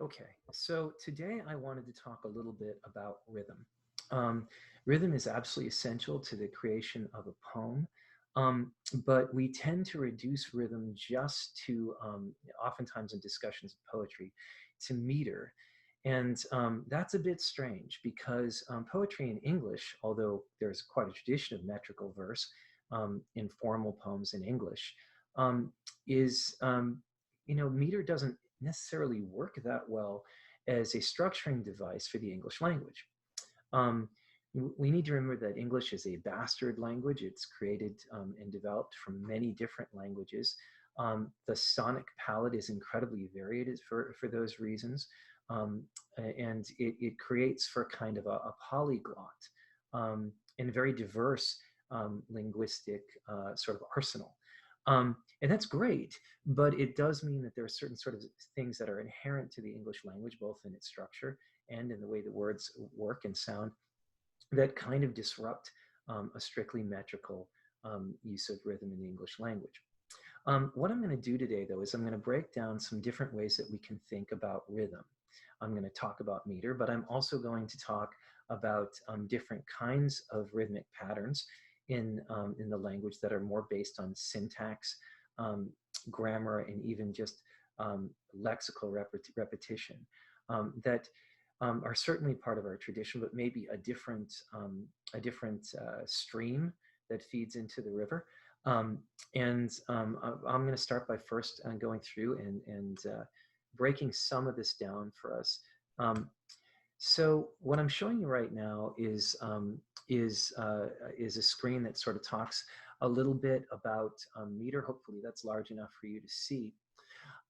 Okay, so today I wanted to talk a little bit about rhythm. Um, Rhythm is absolutely essential to the creation of a poem, but we tend to reduce rhythm just to, oftentimes in discussions of poetry, to meter. And that's a bit strange because poetry in English, although there's quite a tradition of metrical verse in formal poems in English, um, is, meter doesn't necessarily work that well as a structuring device for the English language. Um, we need to remember that English is a bastard language. It's created and developed from many different languages. The sonic palette is incredibly varied for those reasons. Um, and it creates for kind of a polyglot and very diverse linguistic sort of arsenal. And that's great, but it does mean that there are certain sort of things that are inherent to the English language, both in its structure and in the way the words work and sound, that kind of disrupt a strictly metrical use of rhythm in the English language. What I'm going to do today, though, is I'm going to break down some different ways that we can think about rhythm. I'm going to talk about meter, but I'm also going to talk about different kinds of rhythmic patterns in the language that are more based on syntax, um, grammar, and even just lexical repetition that are certainly part of our tradition, but maybe a different stream that feeds into the river. I'm going to start by first going through and breaking some of this down for us. Um, so what I'm showing you right now is a screen that sort of talks a little bit about meter. Hopefully, that's large enough for you to see.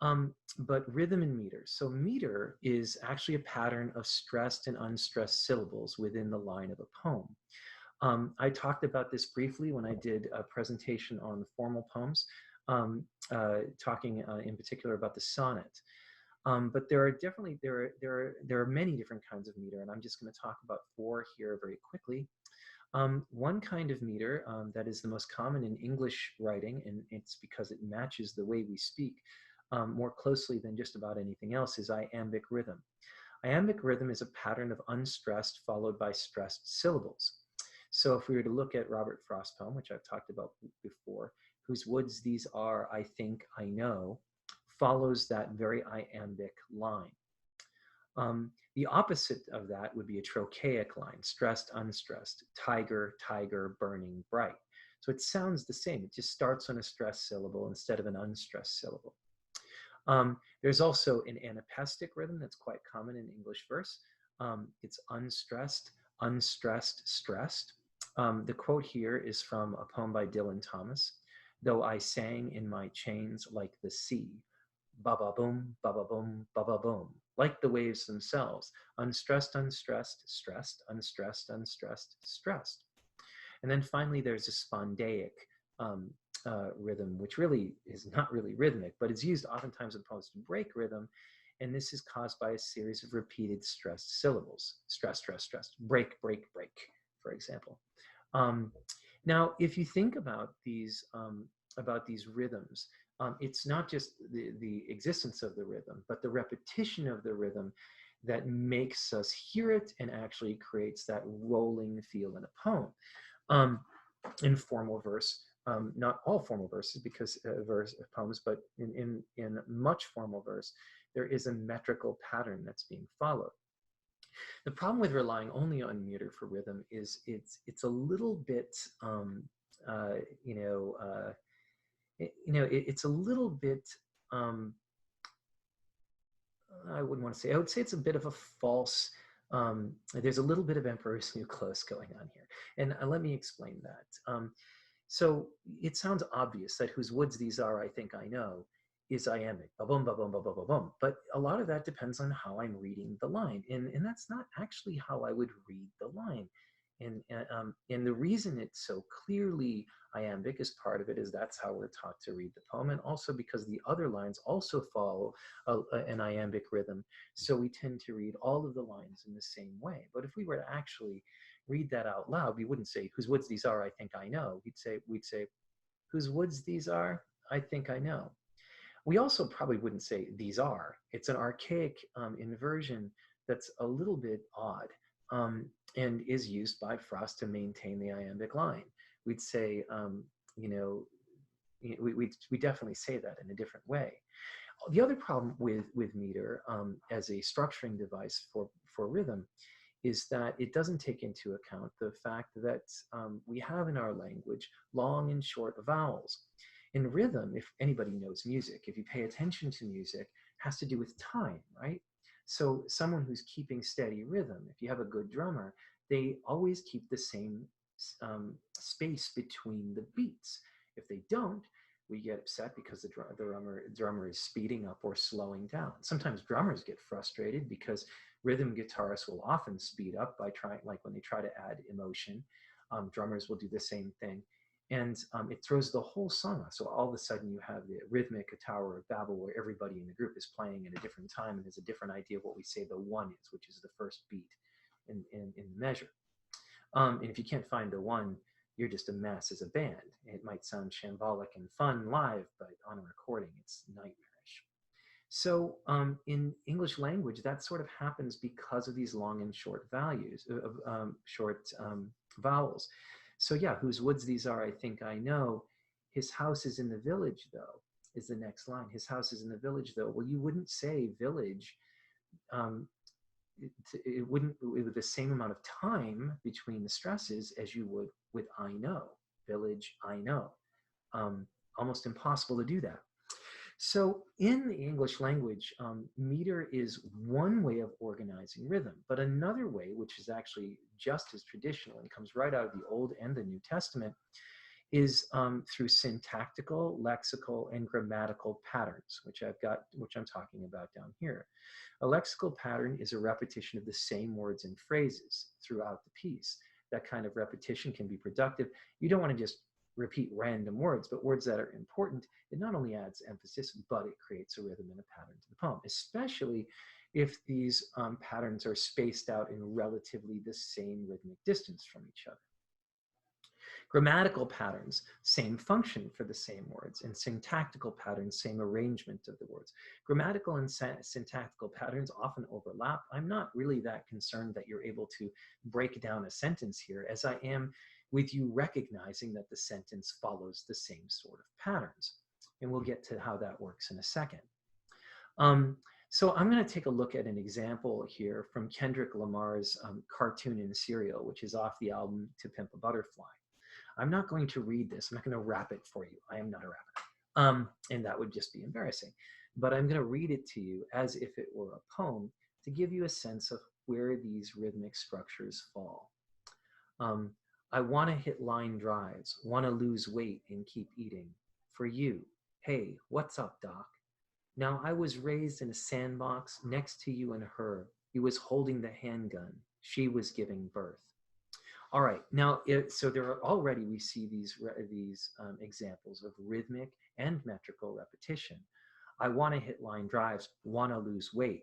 But rhythm and meter. So meter is actually a pattern of stressed and unstressed syllables within the line of a poem. I talked about this briefly when I did a presentation on the formal poems, talking in particular about the sonnet. But there are definitely there are many different kinds of meter, and I'm just going to talk about four here very quickly. One kind of meter that is the most common in English writing, and it's because it matches the way we speak more closely than just about anything else, is iambic rhythm. Iambic rhythm is a pattern of unstressed followed by stressed syllables. So if we were to look at Robert Frost's poem, which I've talked about before, whose woods these are, I think, I know, follows that very iambic line. The opposite of that would be a trochaic line, stressed, unstressed, tiger, tiger, burning, bright. So it sounds the same. It just starts on a stressed syllable instead of an unstressed syllable. There's also an anapestic rhythm that's quite common in English verse. It's unstressed, unstressed, stressed. The quote here is from a poem by Dylan Thomas. Though I sang in my chains like the sea, ba ba boom, ba ba boom, ba ba boom, like the waves themselves, unstressed, unstressed, stressed, unstressed, unstressed, stressed. And then finally, there's a spondaic um, rhythm, which really is not really rhythmic, but is used oftentimes in poems to break rhythm. And this is caused by a series of repeated stressed syllables. Stress, stress, stress, break, break, break, for example. Um, Now, if you think about these rhythms, it's not just the existence of the rhythm, but the repetition of the rhythm that makes us hear it and actually creates that rolling feel in a poem. Um, in formal verse, not all formal verses, because verse poems, but in much formal verse, there is a metrical pattern that's being followed. The problem with relying only on meter for rhythm is it's a little bit uh, you know it's a little bit um, I wouldn't want to say, I would say it's a bit of a false, there's a little bit of Emperor's New Clothes going on here. And let me explain that. So it sounds obvious that whose woods these are, I think I know, is iambic, ba-boom, ba-boom, ba-boom, ba-boom. But a lot of that depends on how I'm reading the line. And that's not actually how I would read the line. And the reason it's so clearly iambic is part of it is that's how we're taught to read the poem. And also because the other lines also follow an iambic rhythm. So we tend to read all of the lines in the same way. But if we were to actually read that out loud, we wouldn't say, whose woods these are, I think I know. We'd say, whose woods these are, I think I know. We also probably wouldn't say these are. It's an archaic inversion that's a little bit odd, and is used by Frost to maintain the iambic line. We'd say, you know, we definitely say that in a different way. The other problem with meter as a structuring device for rhythm is that it doesn't take into account the fact that we have in our language long and short vowels. In rhythm, if anybody knows music, if you pay attention to music, has to do with time, right? So someone who's keeping steady rhythm, if you have a good drummer, they always keep the same space between the beats. If they don't, we get upset because the drummer is speeding up or slowing down. Sometimes drummers get frustrated because rhythm guitarists will often speed up by trying, like when they try to add emotion. Drummers will do the same thing. And it throws the whole song off. So all of a sudden you have the rhythmic Tower of Babel where everybody in the group is playing at a different time and has a different idea of what we say the one is, which is the first beat in the measure. And if you can't find the one, you're just a mess as a band. It might sound shambolic and fun live, but on a recording, it's nightmarish. So in English language, that sort of happens because of these long and short vowels. So yeah, whose woods these are, I think I know. His house is in the village, though, is the next line. His house is in the village, though. Well, you wouldn't say village. It wouldn't, with the same amount of time between the stresses as you would with I know. Village, I know. Almost impossible to do that. So in the English language, meter is one way of organizing rhythm, but another way, which is actually just as traditional and comes right out of the Old and the New Testament, is through syntactical, lexical, and grammatical patterns, which I'm talking about down here. A lexical pattern is a repetition of the same words and phrases throughout the piece. That kind of repetition can be productive. You don't want to just repeat random words, but words that are important. It not only adds emphasis, but it creates a rhythm and a pattern to the poem, especially if these patterns are spaced out in relatively the same rhythmic distance from each other. Grammatical patterns, same function for the same words, and syntactical patterns, same arrangement of the words. Grammatical and syntactical patterns often overlap. I'm not really that concerned that you're able to break down a sentence here, as I am with you recognizing that the sentence follows the same sort of patterns. And we'll get to how that works in a second. So I'm going to take a look at an example here from Kendrick Lamar's Cartoon and Cereal, which is off the album To Pimp a Butterfly. I'm not going to read this. I'm not going to rap it for you. I am not a rapper. And that would just be embarrassing. But I'm going to read it to you as if it were a poem to give you a sense of where these rhythmic structures fall. I want to hit line drives, want to lose weight and keep eating. For you, hey, what's up, doc? Now I was raised in a sandbox next to you and her. He was holding the handgun. She was giving birth. All right, now, so there are already, we see these examples of rhythmic and metrical repetition. I want to hit line drives, want to lose weight.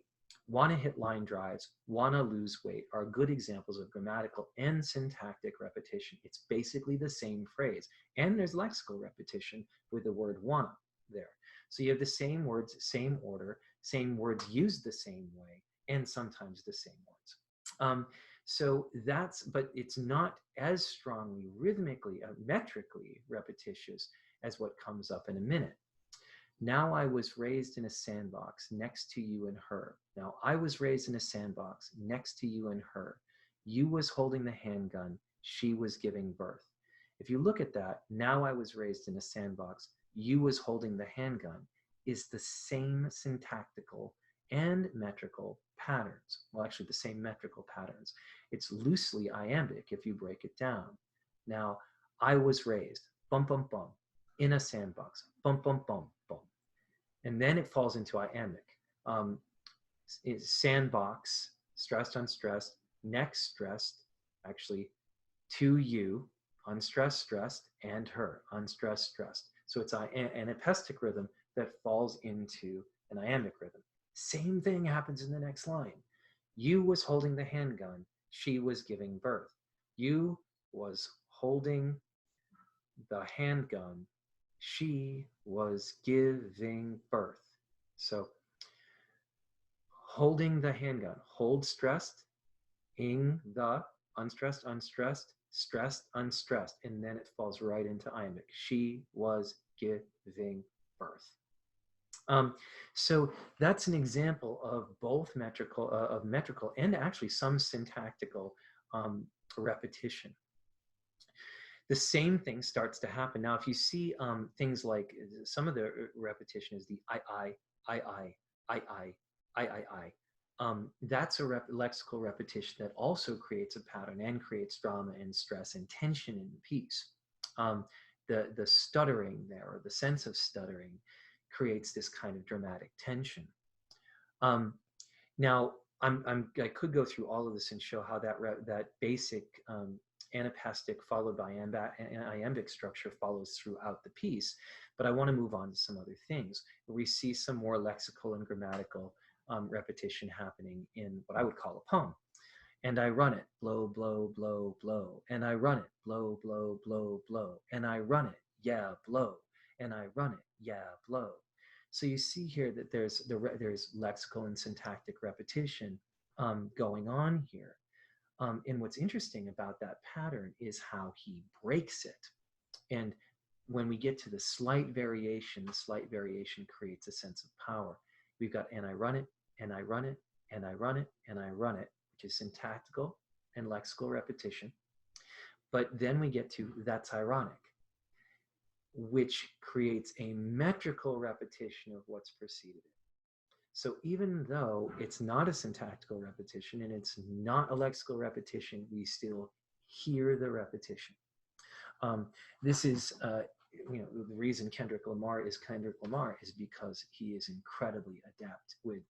Want to hit line drives, want to lose weight are good examples of grammatical and syntactic repetition. It's basically the same phrase. And there's lexical repetition with the word wanna there. So you have the same words, same order, same words used the same way, and sometimes the same words. So that's, but it's not as strongly rhythmically, metrically repetitious as what comes up in a minute. Now I was raised in a sandbox next to you and her. Now I was raised in a sandbox next to you and her. You was holding the handgun. She was giving birth. If you look at that, now I was raised in a sandbox. You was holding the handgun is the same syntactical and metrical patterns. Well, actually the same metrical patterns. It's loosely iambic if you break it down. Now, I was raised, bum, bum, bum, in a sandbox, bum, bum, bum, bum. And then it falls into iambic. Sandbox, stressed, unstressed, next stressed, actually, to you, unstressed, stressed, and her, unstressed, stressed. So it's an epestic rhythm that falls into an iambic rhythm. Same thing happens in the next line. You was holding the handgun. She was giving birth. You was holding the handgun. She was giving birth. So holding the handgun, hold stressed, ing the, unstressed, unstressed, stressed, unstressed, and then it falls right into iambic. She was giving birth. Um, so that's an example of both metrical and actually some syntactical um, repetition. The same thing starts to happen. Now, if you see things like some of the repetition is the I, that's a lexical repetition that also creates a pattern and creates drama and stress and tension in the piece. The stuttering there, or the sense of stuttering, creates this kind of dramatic tension. Now, I could go through all of this and show how that basic anapestic followed by iambic structure follows throughout the piece, but I want to move on to some other things. We see some more lexical and grammatical repetition happening in what I would call a poem. And I run it, blow, blow, blow, blow. And I run it, blow, blow, blow, blow. And I run it, yeah, blow. And I run it, yeah, blow. So you see here that there's lexical and syntactic repetition going on here. And what's interesting about that pattern is how he breaks it. And when we get to the slight variation creates a sense of power. We've got, and I run it, and I run it, and I run it, and I run it, which is syntactical and lexical repetition. But then we get to that's ironic, which creates a metrical repetition of what's preceded it. So even though it's not a syntactical repetition and it's not a lexical repetition, we still hear the repetition. This is, the reason Kendrick Lamar is because he is incredibly adept with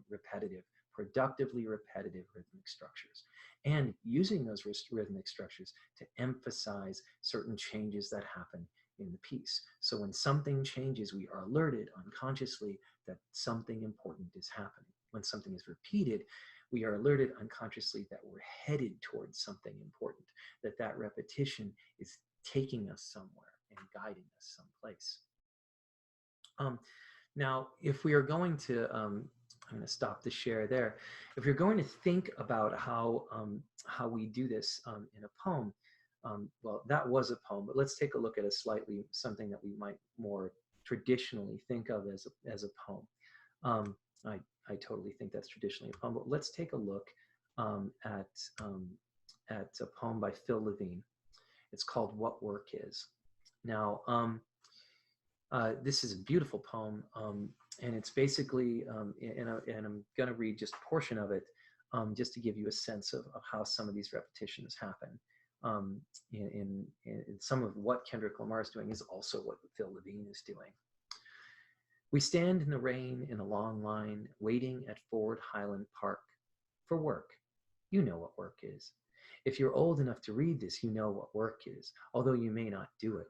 repetitive, productively repetitive rhythmic structures, and using those rhythmic structures to emphasize certain changes that happen in the piece. So when something changes, we are alerted unconsciously that something important is happening. When something is repeated, we are alerted unconsciously that we're headed towards something important, that repetition is taking us somewhere and guiding us someplace. Now, if we are going to, I'm going to stop the share there. If you're going to think about how we do this in a poem, well, that was a poem, but let's take a look at something that we might more traditionally think of as a poem. I totally think that's traditionally a poem, but let's take a look at a poem by Phil Levine. It's called What Work Is. Now, this is a beautiful poem, and it's basically, and I'm going to read just a portion of it, just to give you a sense of how some of these repetitions happen. In some of what Kendrick Lamar is doing is also what Phil Levine is doing. We stand in the rain in a long line, waiting at Ford Highland Park for work. You know what work is. If you're old enough to read this, you know what work is, although you may not do it.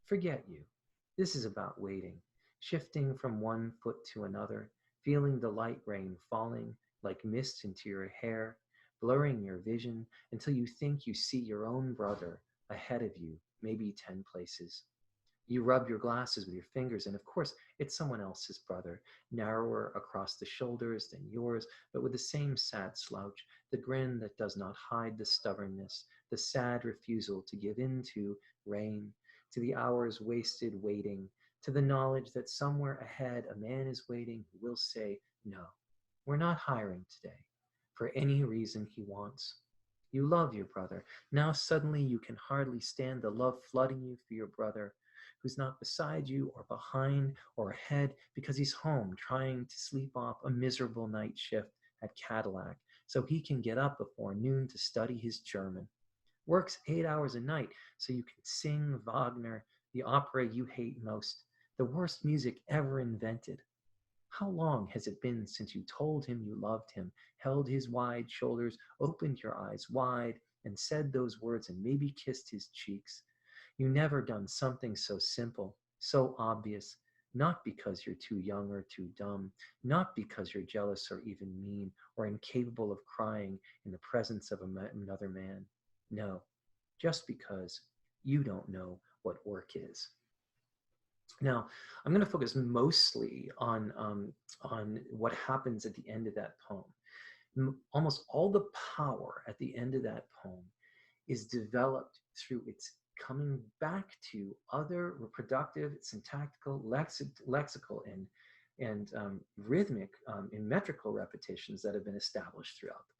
Forget you. This is about waiting, shifting from one foot to another, feeling the light rain falling like mist into your hair, blurring your vision until you think you see your own brother ahead of you, maybe 10 places. You rub your glasses with your fingers, and of course, it's someone else's brother, narrower across the shoulders than yours, but with the same sad slouch, the grin that does not hide the stubbornness, the sad refusal to give in to rain, to the hours wasted waiting, to the knowledge that somewhere ahead a man is waiting who will say, no, we're not hiring today, for any reason he wants. You love your brother. Now suddenly you can hardly stand the love flooding you for your brother, who's not beside you or behind or ahead because he's home trying to sleep off a miserable night shift at Cadillac so he can get up before noon to study his German. Works 8 hours a night so you can sing Wagner, the opera you hate most, the worst music ever invented. How long has it been since you told him you loved him, held his wide shoulders, opened your eyes wide, and said those words and maybe kissed his cheeks? You never done something so simple, so obvious, not because you're too young or too dumb, not because you're jealous or even mean or incapable of crying in the presence of another man. No, just because you don't know what work is. Now, I'm going to focus mostly on what happens at the end of that poem. Almost all the power at the end of that poem is developed through its coming back to other reproductive, syntactical, lexical, and rhythmic and metrical repetitions that have been established throughout the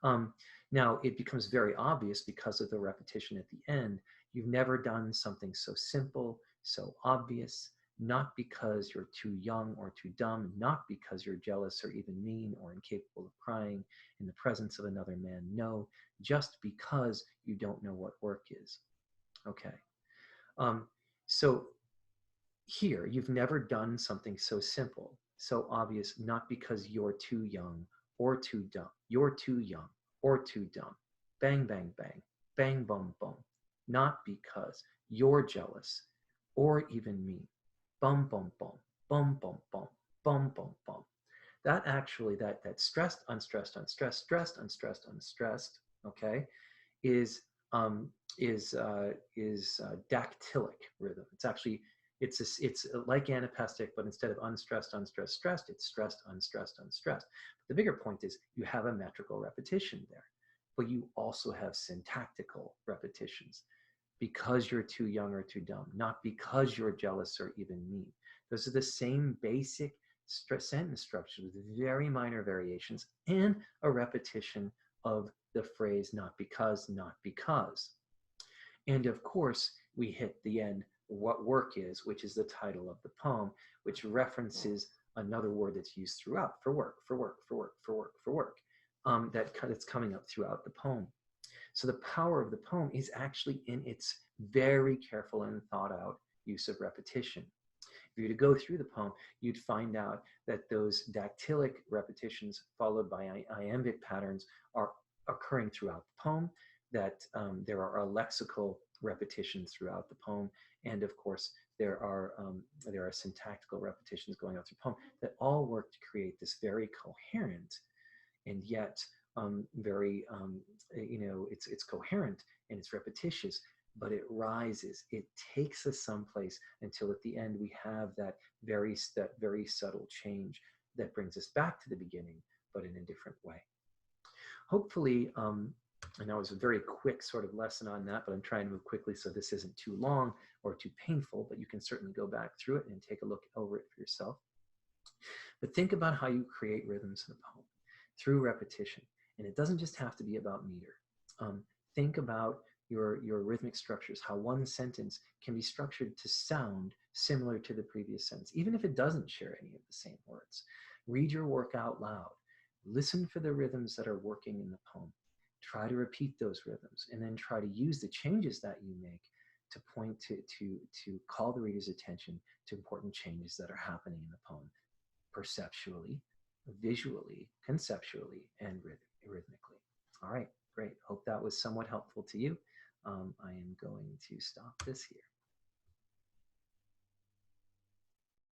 poem. Now, it becomes very obvious because of the repetition at the end. You've never done something so simple, so obvious, not because you're too young or too dumb, not because you're jealous or even mean or incapable of crying in the presence of another man. No, just because you don't know what work is. Okay. Um, so here, you've never done something so simple, so obvious, not because you're too young or too dumb. You're too young or too dumb. Bang, bang, bang. Bang, bum, bum. Not because you're jealous or even me. Bum, bum, bum. Bum, bum, bum. Bum, bum, bum. That actually, that stressed, unstressed, unstressed, stressed, unstressed, unstressed, okay, is dactylic rhythm. It's actually it's like anapestic, but instead of unstressed, unstressed, stressed, it's stressed, unstressed, unstressed. But the bigger point is you have a metrical repetition there, but you also have syntactical repetitions because you're too young or too dumb, not because you're jealous or even mean. Those are the same basic sentence structures with very minor variations and a repetition of the phrase not because, not because. And of course, we hit the end, what work is, which is the title of the poem, which references another word that's used throughout for work, for work, for work, for work, for work, that's coming up throughout the poem. So the power of the poem is actually in its very careful and thought out use of repetition. If you were to go through the poem, you'd find out that those dactylic repetitions followed by iambic patterns are occurring throughout the poem, that there are lexical repetitions throughout the poem, and of course, there are syntactical repetitions going on through the poem that all work to create this very coherent and yet very, it's coherent and it's repetitious, but it rises. It takes us someplace until at the end we have that very subtle change that brings us back to the beginning, but in a different way. Hopefully, I know it was a very quick sort of lesson on that, but I'm trying to move quickly so this isn't too long or too painful, but you can certainly go back through it and take a look over it for yourself. But think about how you create rhythms in a poem through repetition. And it doesn't just have to be about meter. Think about your rhythmic structures, how one sentence can be structured to sound similar to the previous sentence, even if it doesn't share any of the same words. Read your work out loud. Listen for the rhythms that are working in the poem. Try to repeat those rhythms and then try to use the changes that you make to point to call the reader's attention to important changes that are happening in the poem, perceptually, visually, conceptually, and rhythmically. All right, great. Hope that was somewhat helpful to you. I am going to stop this here.